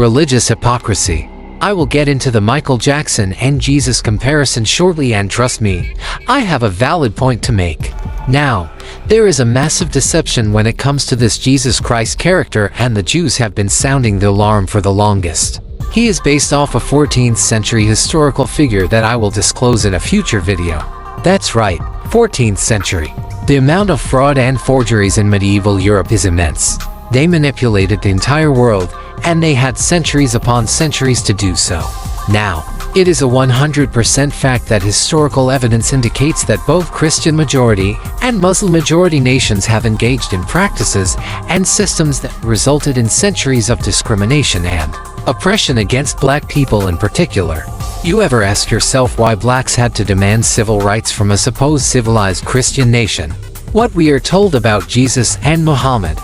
Religious hypocrisy. I will get into the Michael Jackson and Jesus comparison shortly, and trust me, I have a valid point to make. Now, there is a massive deception when it comes to this Jesus Christ character, and the Jews have been sounding the alarm for the longest. He is based off a 14th century historical figure that I will disclose in a future video. That's right, 14th century. The amount of fraud and forgeries in medieval Europe is immense. They manipulated the entire world, and they had centuries upon centuries to do so. Now, it is a 100% fact that historical evidence indicates that both Christian majority and Muslim majority nations have engaged in practices and systems that resulted in centuries of discrimination and oppression against black people in particular. You ever ask yourself why blacks had to demand civil rights from a supposed civilized Christian nation? What we are told about Jesus and Muhammad,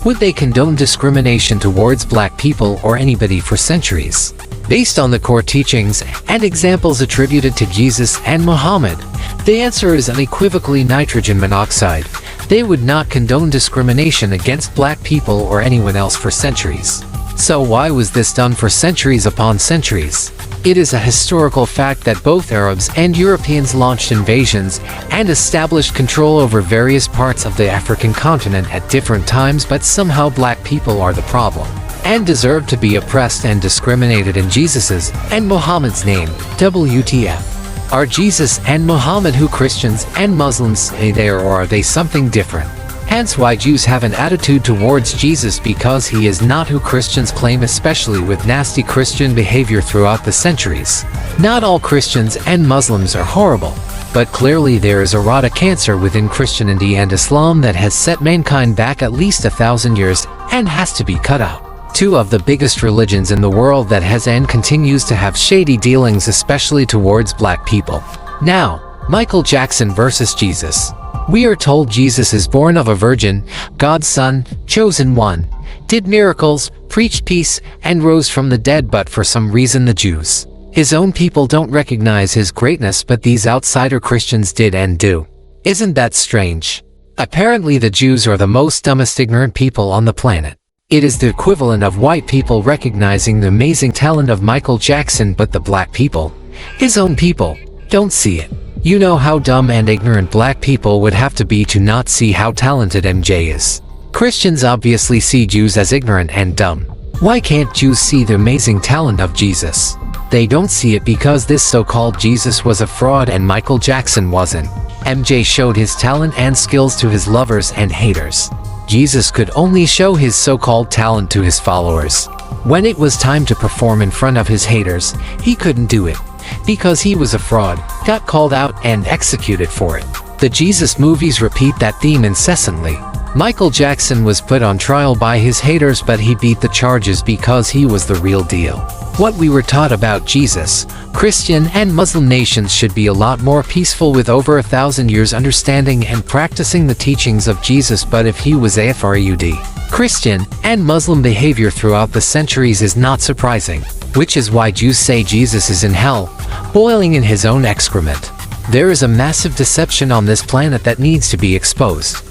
would they condone discrimination towards black people or anybody for centuries? Based on the core teachings and examples attributed to Jesus and Muhammad, the answer is unequivocally nitrogen monoxide. They would not condone discrimination against black people or anyone else for centuries. So why was this done for centuries upon centuries? It is a historical fact that both Arabs and Europeans launched invasions and established control over various parts of the African continent at different times, but somehow black people are the problem and deserve to be oppressed and discriminated in Jesus's and Muhammad's name. WTF? Are Jesus and Muhammad who Christians and Muslims say they are, or are they something different? Hence why Jews have an attitude towards Jesus, because he is not who Christians claim, especially with nasty Christian behavior throughout the centuries. Not all Christians and Muslims are horrible, but clearly there is a rota cancer within Christianity and Islam that has set mankind back at least 1,000 years and has to be cut out. Two of the biggest religions in the world that has and continues to have shady dealings, especially towards black people. Now, Michael Jackson versus Jesus. We are told Jesus is born of a virgin, God's son, chosen one, did miracles, preached peace, and rose from the dead, but for some reason the Jews, his own people, don't recognize his greatness, but these outsider Christians did and do. Isn't that strange? Apparently the Jews are the most dumbest ignorant people on the planet. It is the equivalent of white people recognizing the amazing talent of Michael Jackson, but the black people, his own people, don't see it. You know how dumb and ignorant black people would have to be to not see how talented MJ is. Christians obviously see Jews as ignorant and dumb. Why can't Jews see the amazing talent of Jesus? They don't see it because this so-called Jesus was a fraud and Michael Jackson wasn't. MJ showed his talent and skills to his lovers and haters. Jesus could only show his so-called talent to his followers. When it was time to perform in front of his haters, he couldn't do it, because he was a fraud, got called out and executed for it. The Jesus movies repeat that theme incessantly. Michael Jackson was put on trial by his haters, but he beat the charges because he was the real deal. What we were taught about Jesus, Christian and Muslim nations should be a lot more peaceful, with over 1,000 years understanding and practicing the teachings of Jesus, but if he was a fraud, Christian and Muslim behavior throughout the centuries is not surprising, which is why Jews say Jesus is in hell, boiling in his own excrement. There is a massive deception on this planet that needs to be exposed.